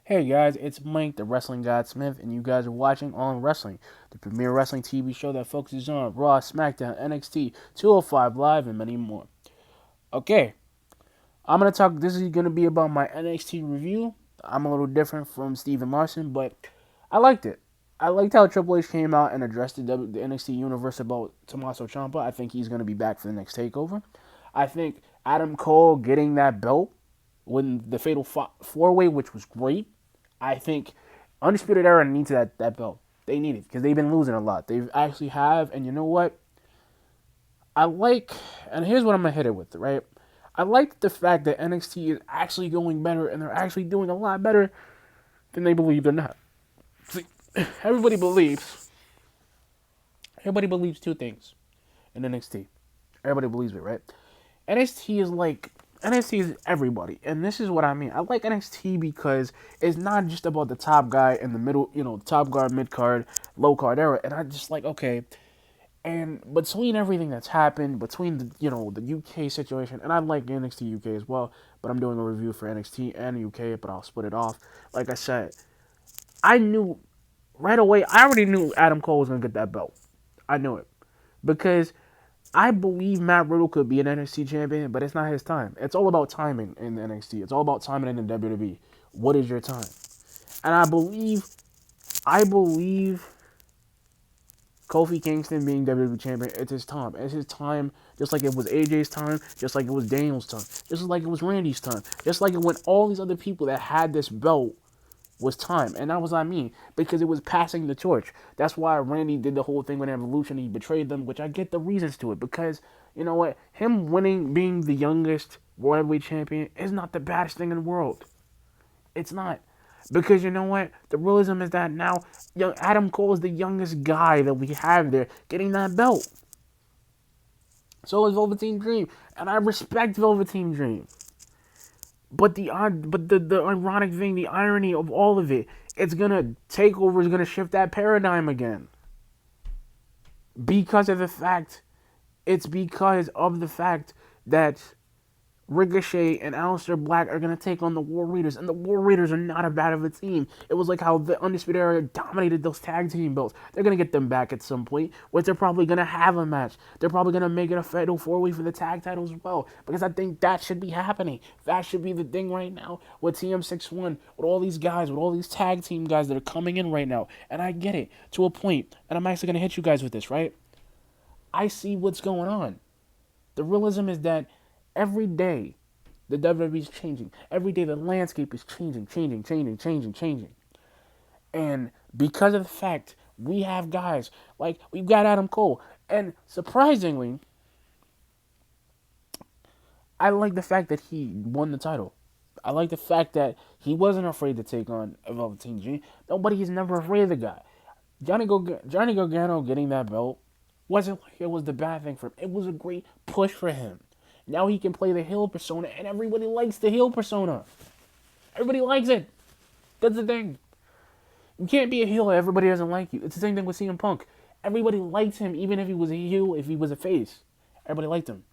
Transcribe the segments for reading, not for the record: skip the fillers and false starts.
Hey guys, it's Mike, the Wrestling God Smith, and you guys are watching On Wrestling, the premier wrestling TV show that focuses on Raw, SmackDown, NXT, 205 Live, and many more. Okay, I'm gonna talk. This is gonna be about my NXT review. I'm a little different from Steven Larson, but I liked it. I liked how Triple H came out and addressed the NXT universe about Tommaso Ciampa. I think he's gonna be back for the next takeover. I think Adam Cole getting that belt when the Fatal Four Way, which was great. I think Undisputed Era needs that belt. They need it because they've been losing a lot. They actually have, and you know what? I like, and here's what I'm gonna hit it with, right? I like the fact that NXT is actually going better, and they're actually doing a lot better than they believe they're not. See, everybody believes, everybody believes two things in NXT. Everybody believes it, right? NXT is like NXT is everybody, and this is what I mean. I like NXT because it's not just about the top guy in the middle, top guard, mid card, low card era, and I just like okay. And between everything that's happened, between the UK situation, and I like NXT UK as well, but I'm doing a review for NXT and UK, but I'll split it off. Like I said, I knew right away. I already knew Adam Cole was gonna get that belt. I knew it because I believe Matt Riddle could be an NXT champion, but it's not his time. It's all about timing in the NXT. It's all about timing in the WWE. What is your time? And I believe Kofi Kingston being WWE champion, it's his time. It's his time, just like it was AJ's time, just like it was Daniel's time, just like it was Randy's time, just like it when all these other people that had this belt was time. And that was what I mean, because it was passing the torch. That's why Randy did the whole thing with Evolution. He betrayed them, which I get the reasons to it. Because, you know what? Him winning, being the youngest World Heavyweight Champion is not the baddest thing in the world. It's not. Because you know what? The realism is that now young Adam Cole is the youngest guy that we have there getting that belt. So is Velveteen Dream. And I respect Velveteen Dream. But the ironic thing, the irony of all of it, it's gonna take over, is gonna shift that paradigm again. Because of the fact it's because of the fact that Ricochet and Aleister Black are going to take on the War Raiders, and the War Raiders are not a bad of a team. It was like how the Undisputed Era dominated those tag team belts. They're going to get them back at some point, which they're probably going to have a match. They're probably going to make it a fatal four-way for the tag titles as well, because I think that should be happening. That should be the thing right now with TM61, with all these guys, with all these tag team guys that are coming in right now. And I get it to a point, and I'm actually going to hit you guys with this, right? I see what's going on. The realism is that every day the WWE is changing. Every day the landscape is changing. And because of the fact we have guys like we've got Adam Cole, and surprisingly, I like the fact that he won the title. I like the fact that he wasn't afraid to take on Velveteen Dream. Nobody is never afraid of the guy. Johnny Gargano getting that belt wasn't like it was the bad thing for him. It was a great push for him. Now he can play the heel persona, and everybody likes the heel persona. Everybody likes it. That's the thing. You can't be a heel if everybody doesn't like you. It's the same thing with CM Punk. Everybody liked him, even if he was a heel, if he was a face. Everybody liked him.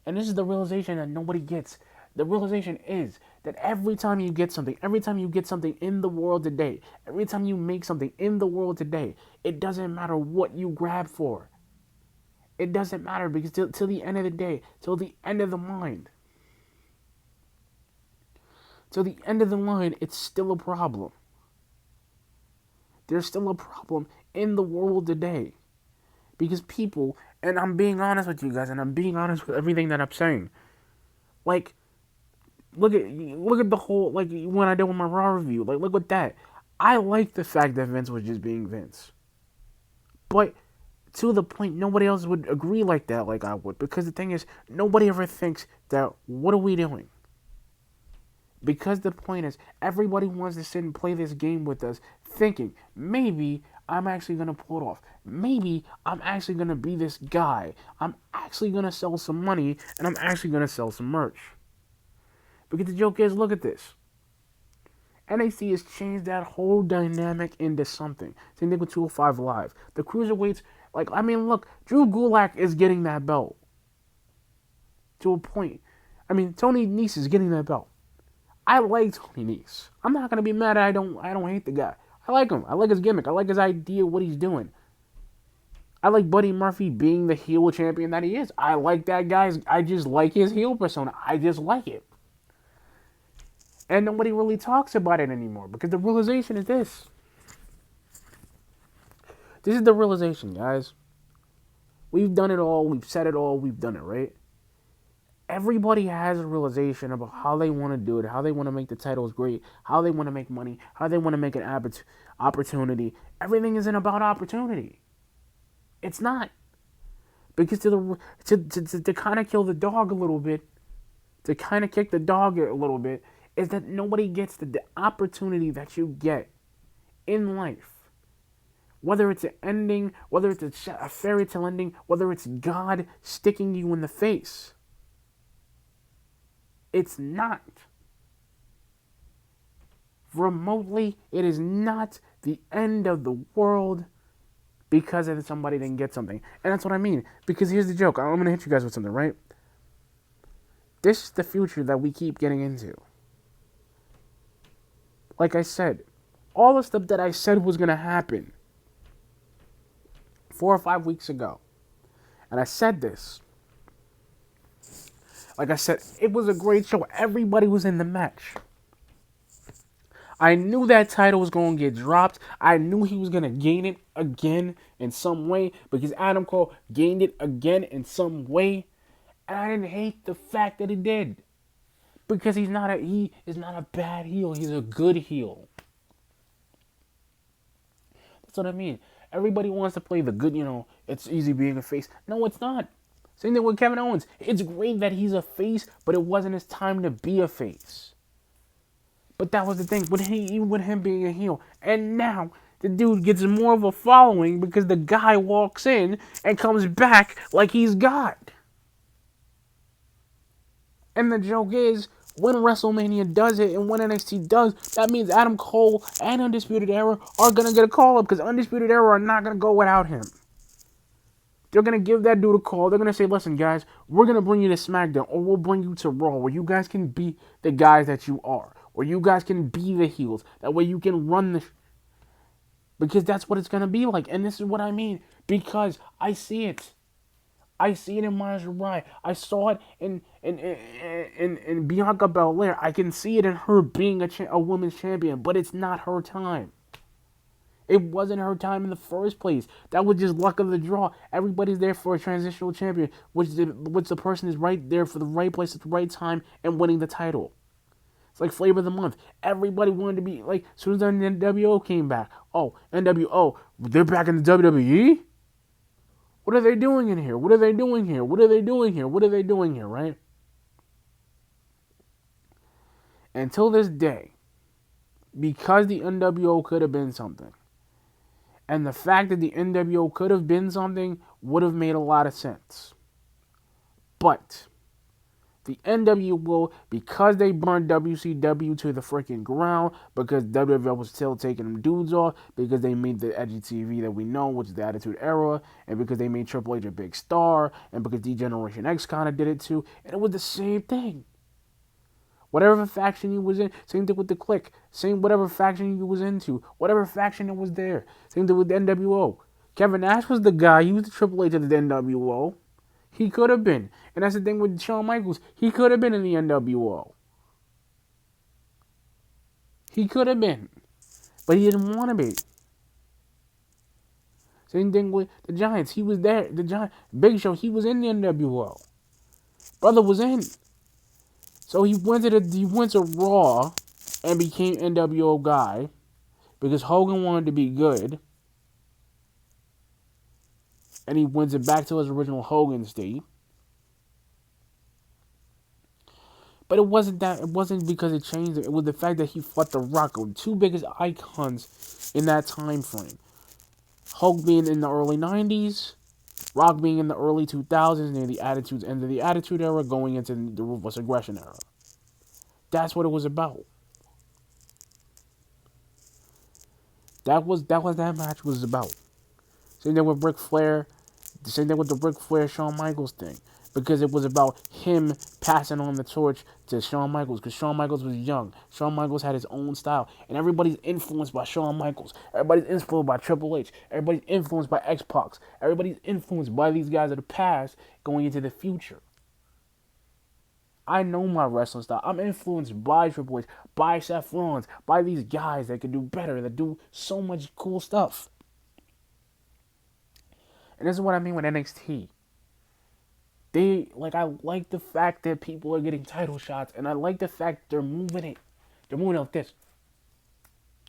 And this is the realization that nobody gets. The realization is that every time you get something, every time you get something in the world today, every time you make something in the world today, it doesn't matter what you grab for. It doesn't matter because till the end of the day, till the end of the line, till the end of the line, it's still a problem. There's still a problem in the world today. Because people, and I'm being honest with you guys, and I'm being honest with everything that I'm saying. Like, look at the whole, like when I did with my Raw review, like look at that. I like the fact that Vince was just being Vince. But to the point nobody else would agree like that like I would. Because the thing is, nobody ever thinks that what are we doing? Because the point is, everybody wants to sit and play this game with us, thinking maybe I'm actually gonna pull it off. Maybe I'm actually gonna be this guy. I'm actually gonna sell some money, and I'm actually gonna sell some merch. Because the joke is, look at this. NXT has changed that whole dynamic into something. Same thing with 205 Live. The cruiserweights, look, Drew Gulak is getting that belt to a point. Tony Nese is getting that belt. I like Tony Nese. I'm not gonna be mad. I don't hate the guy. I like him. I like his gimmick. I like his idea, what he's doing. I like Buddy Murphy being the heel champion that he is. I like that guy's. I just like his heel persona. I just like it. And nobody really talks about it anymore because the realization is this. This is the realization, guys. We've done it all. We've said it all. We've done it, right? Everybody has a realization about how they want to do it, how they want to make the titles great, how they want to make money, how they want to make an opportunity. Everything isn't about opportunity. It's not. Because to kind of kill the dog a little bit, to kind of kick the dog a little bit, is that nobody gets the opportunity that you get in life. Whether it's an ending, whether it's a fairy tale ending, whether it's God sticking you in the face. It's not. Remotely, it is not the end of the world because somebody didn't get something. And that's what I mean. Because here's the joke. I'm going to hit you guys with something, right? This is the future that we keep getting into. Like I said, all the stuff that I said was going to happen 4 or 5 weeks ago. And I said this. Like I said, it was a great show. Everybody was in the match. I knew that title was going to get dropped. I knew he was going to gain it again in some way because Adam Cole gained it again in some way. And I didn't hate the fact that he did. Because he is not a bad heel. He's a good heel. That's what I mean. Everybody wants to play the good, it's easy being a face. No, it's not. Same thing with Kevin Owens. It's great that he's a face, but it wasn't his time to be a face. But that was the thing, with him being a heel. And now, the dude gets more of a following because the guy walks in and comes back like he's God. And the joke is, when WrestleMania does it and when NXT does, that means Adam Cole and Undisputed Era are going to get a call-up because Undisputed Era are not going to go without him. They're going to give that dude a call. They're going to say, listen, guys, we're going to bring you to SmackDown or we'll bring you to Raw where you guys can be the guys that you are. Where you guys can be the heels. That way you can run the... Because that's what it's going to be like. And this is what I mean. Because I see it. I see it in Monster Bride. I saw it in Bianca Belair. I can see it in her being a women's champion. But it's not her time. It wasn't her time in the first place. That was just luck of the draw. Everybody's there for a transitional champion, which the person is right there for the right place at the right time and winning the title. It's like Flavor of the Month. Everybody wanted to be like, as soon as the NWO came back. Oh, NWO, they're back in the WWE? What are they doing in here? What are they doing here? What are they doing here? What are they doing here, right? Until this day, because the NWO could have been something, and the fact that the NWO could have been something would have made a lot of sense. But the NWO, because they burned WCW to the freaking ground, because WWF was still taking them dudes off, because they made the edgy TV that we know, which is the Attitude Era, and because they made Triple H a big star, and because D-Generation X kind of did it too, and it was the same thing. Whatever faction you was in, same thing with the Clique, same whatever faction you was into, whatever faction it was there, same thing with the NWO. Kevin Nash was the guy, he was the Triple H of the NWO. He could have been. And that's the thing with Shawn Michaels. He could have been in the NWO. He could have been. But he didn't want to be. Same thing with the Giants. He was there. Big Show, he was in the NWO. Brother was in. So he went to Raw and became NWO guy because Hogan wanted to be good. And he went back to his original Hogan state. But it wasn't because it changed. It was the fact that he fought The Rock, the two biggest icons in that time frame. Hulk being in the early 90s, Rock being in the early 2000s, near the end of the Attitude Era, going into the Ruthless Aggression Era. That's what it was about. That match was about. Same thing with Ric Flair. Same thing with the Ric Flair Shawn Michaels thing. because it was about him passing on the torch to Shawn Michaels, because Shawn Michaels was young. Shawn Michaels had his own style, and everybody's influenced by Shawn Michaels. Everybody's influenced by Triple H. Everybody's influenced by X-Pac. Everybody's influenced by these guys of the past going into the future. I know my wrestling style. I'm influenced by Triple H, by Seth Rollins, by these guys that can do better, that do so much cool stuff. And this is what I mean with NXT. I like the fact that people are getting title shots, and I like the fact they're moving it. They're moving it like this.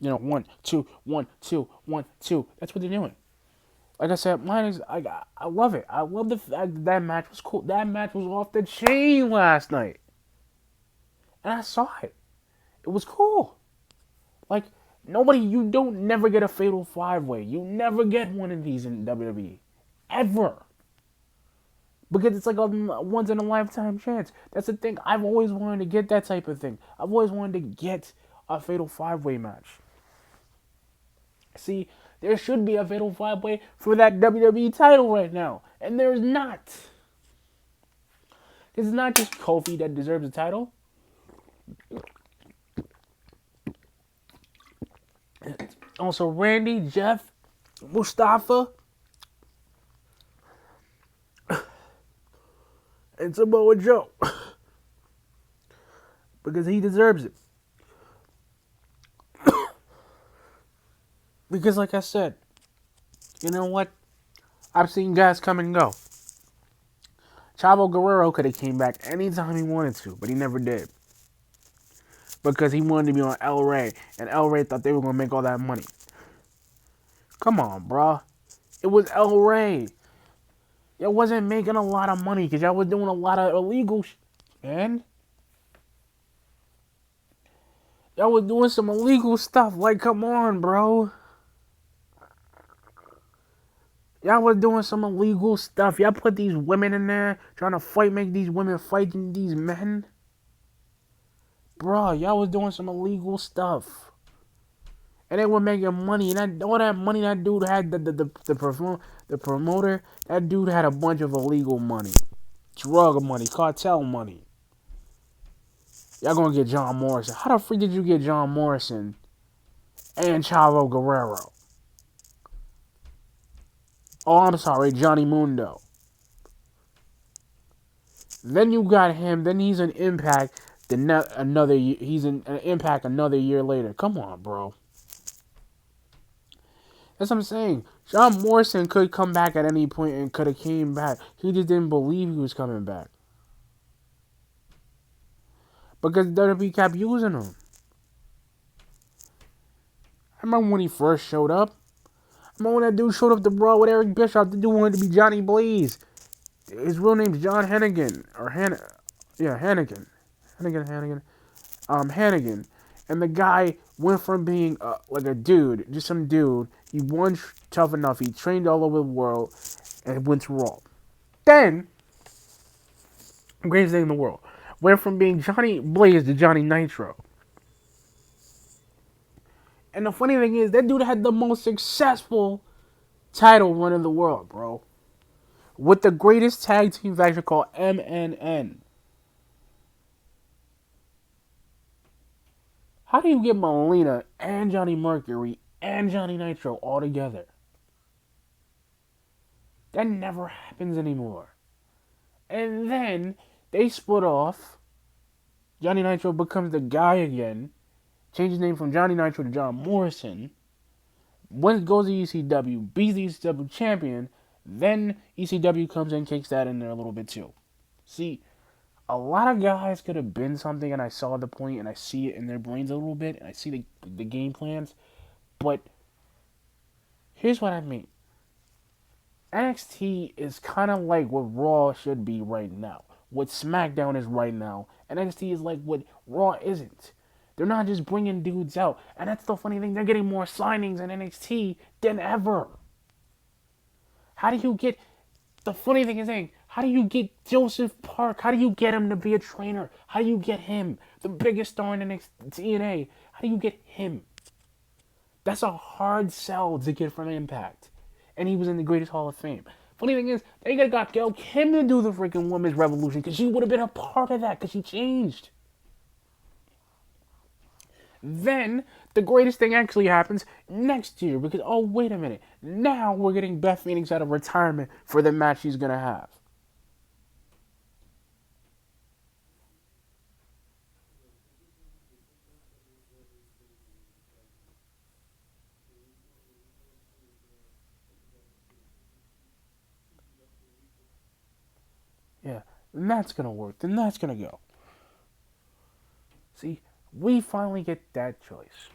1, 2, 1, 2, 1, 2. That's what they're doing. Like I said, I love it. I love the fact that match was cool. That match was off the chain last night. And I saw it. It was cool. Like, you don't never get a fatal 5-way. You never get one of these in WWE. Ever. Because it's like a once in a lifetime chance. That's the thing. I've always wanted to get that type of thing. I've always wanted to get a fatal 5-way match. See, there should be a fatal 5-way for that WWE title right now. And there's not. It's not just Kofi that deserves the title. It's also Randy, Jeff, Mustafa, and Samoa Joe. Because he deserves it. Because like I said, you know what? I've seen guys come and go. Chavo Guerrero could have came back anytime he wanted to, but he never did. Because he wanted to be on El Rey, and El Rey thought they were going to make all that money. Come on, bruh. It was El Rey. Y'all wasn't making a lot of money because y'all was doing a lot of illegal shit, man. Y'all was doing some illegal stuff. Like, come on, bro. Y'all was doing some illegal stuff. Y'all put these women in there trying to fight, make these women fighting these men. Bro, y'all was doing some illegal stuff. And they were making money. And all that money that dude had, the promoter, that dude had a bunch of illegal money. Drug money, cartel money. Y'all gonna get John Morrison. How the freak did you get John Morrison and Chavo Guerrero? Oh, I'm sorry, Johnny Mundo. Then you got him. Then he's an Impact. He's an Impact another year later. Come on, bro. That's what I'm saying. John Morrison could come back at any point and could have came back. He just didn't believe he was coming back. Because WWE kept using him. I remember when he first showed up. I remember when that dude showed up to Raw with Eric Bischoff. The dude wanted to be Johnny Blaze. His real name's John Hennigan. Hannigan. Hannigan. And the guy went from being like a dude, just some dude. He won Tough Enough. He trained all over the world and went to Raw. Then, greatest thing in the world, went from being Johnny Blaze to Johnny Nitro. And the funny thing is, that dude had the most successful title run in the world, bro. With the greatest tag team faction called MNN. How do you get Melina and Johnny Mercury and Johnny Nitro all together? That never happens anymore. And then they split off. Johnny Nitro becomes the guy again. Changes his name from Johnny Nitro to John Morrison. When goes to ECW, beats the ECW champion. Then ECW comes in and kicks that in there a little bit too. See, a lot of guys could have been something, and I saw the point, and I see it in their brains a little bit, and I see the game plans. But here's what I mean. NXT is kind of like what Raw should be right now. What SmackDown is right now. And NXT is like what Raw isn't. They're not just bringing dudes out. And that's the funny thing. They're getting more signings in NXT than ever. How do you get... The funny thing is saying, how do you get Joseph Park? How do you get him to be a trainer? How do you get him? The biggest star in NXT TNA. How do you get him? That's a hard sell to get from Impact. And he was in the Greatest Hall of Fame. Funny thing is, they could have got Gail Kim to do the freaking women's revolution because she would have been a part of that because she changed. Then the greatest thing actually happens next year because, oh, wait a minute. Now we're getting Beth Phoenix out of retirement for the match she's going to have. Yeah, and that's going to work. Then that's going to go. See, we finally get that choice.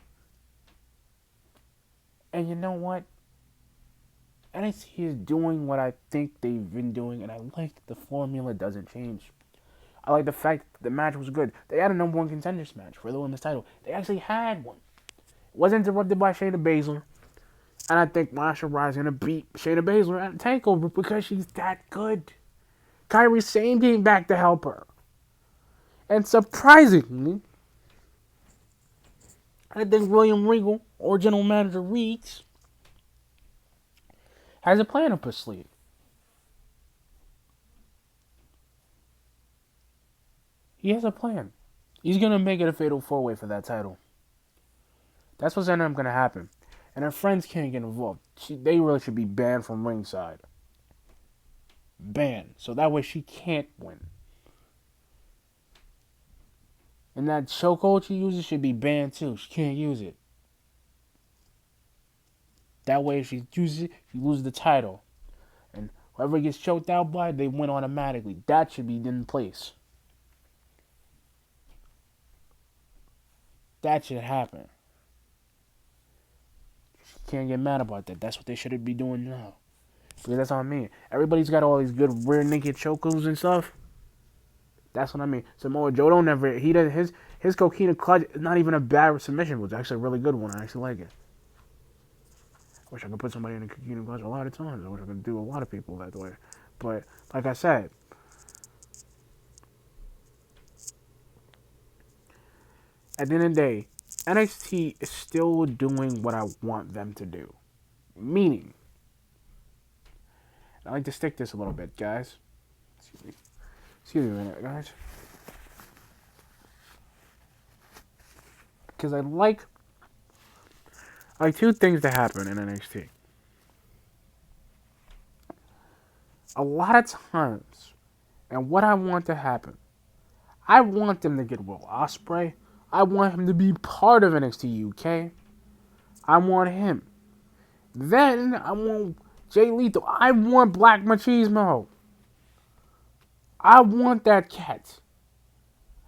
And you know what? NXT is doing what I think they've been doing, and I like that the formula doesn't change. I like the fact that the match was good. They had a number one contenders match for the women's title. They actually had one. It wasn't interrupted by Shayna Baszler. And I think Masha Rise is going to beat Shayna Baszler at TakeOver because she's that good. Kairi Sane came back to help her. And surprisingly, I think William Regal, or General Manager Reeks, has a plan up his sleeve. He has a plan. He's going to make it a fatal four-way for that title. That's what's going to happen. And her friends can't get involved. They really should be banned from ringside. Banned. So that way she can't win. And that chokehold she uses should be banned too. She can't use it. That way if she uses it, she loses the title. And whoever gets choked out by it, they win automatically. That should be in place. That should happen. She can't get mad about that. That's what they should be doing now. Because that's what I mean. Everybody's got all these good rear naked chokos and stuff. That's what I mean. Samoa Joe don't never. He does his Coquina Clutch is not even a bad submission. It was actually a really good one. I actually like it. I wish I could put somebody in a Coquina Clutch a lot of times. I wish I could do a lot of people that way. But like I said, at the end of the day, NXT is still doing what I want them to do. Meaning, I like to stick this a little bit, guys. Excuse me a minute, guys. Because I like two things to happen in NXT. A lot of times, and what I want to happen, I want them to get Will Ospreay. I want him to be part of NXT UK. I want him. Then I want Jay Lethal. I want Black Machismo. I want that cat.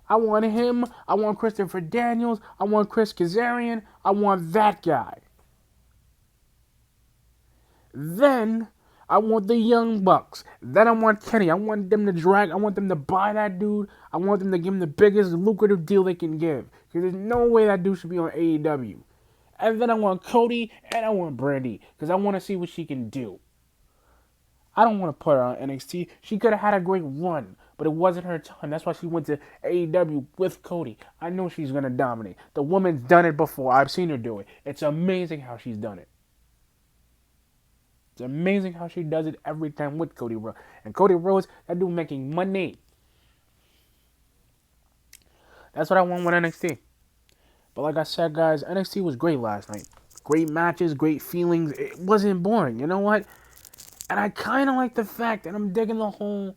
I want him. I want Christopher Daniels. I want Chris Kazarian. I want that guy. Then I want the Young Bucks. Then I want Kenny. I want them to drag. I want them to buy that dude. I want them to give him the biggest lucrative deal they can give. Because there's no way that dude should be on AEW. And then I want Cody and I want Brandy. Because I want to see what she can do. I don't want to put her on NXT. She could have had a great run. But it wasn't her time. That's why she went to AEW with Cody. I know she's going to dominate. The woman's done it before. I've seen her do it. It's amazing how she's done it. It's amazing how she does it every time with Cody Rhodes. And Cody Rhodes, that dude making money. That's what I want with NXT. But like I said, guys, NXT was great last night. Great matches, great feelings. It wasn't boring. You know what? And I kind of like the fact that I'm digging the whole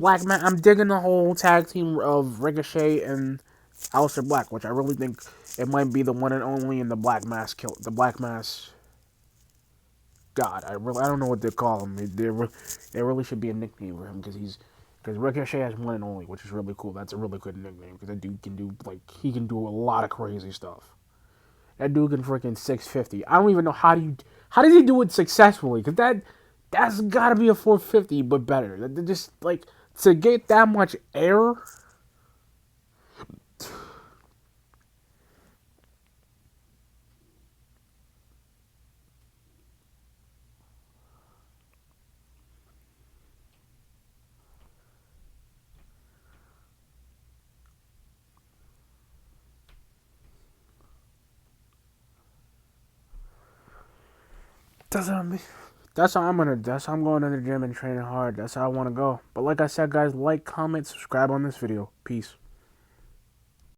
I'm digging the whole tag team of Ricochet and Aleister Black, which I really think it might be the one and only in the Black Mass God. I don't know what they call him. There really should be a nickname for him because Ricochet has one and only, which is really cool. That's a really good nickname because that dude can do he can do a lot of crazy stuff. That dude can freaking 650. I don't even know how does he do it successfully? Because that's got to be a 450, but better. Just to get that much air. Doesn't That's how I'm going to the gym and training hard. That's how I want to go. But like I said, guys, like, comment, subscribe on this video. Peace.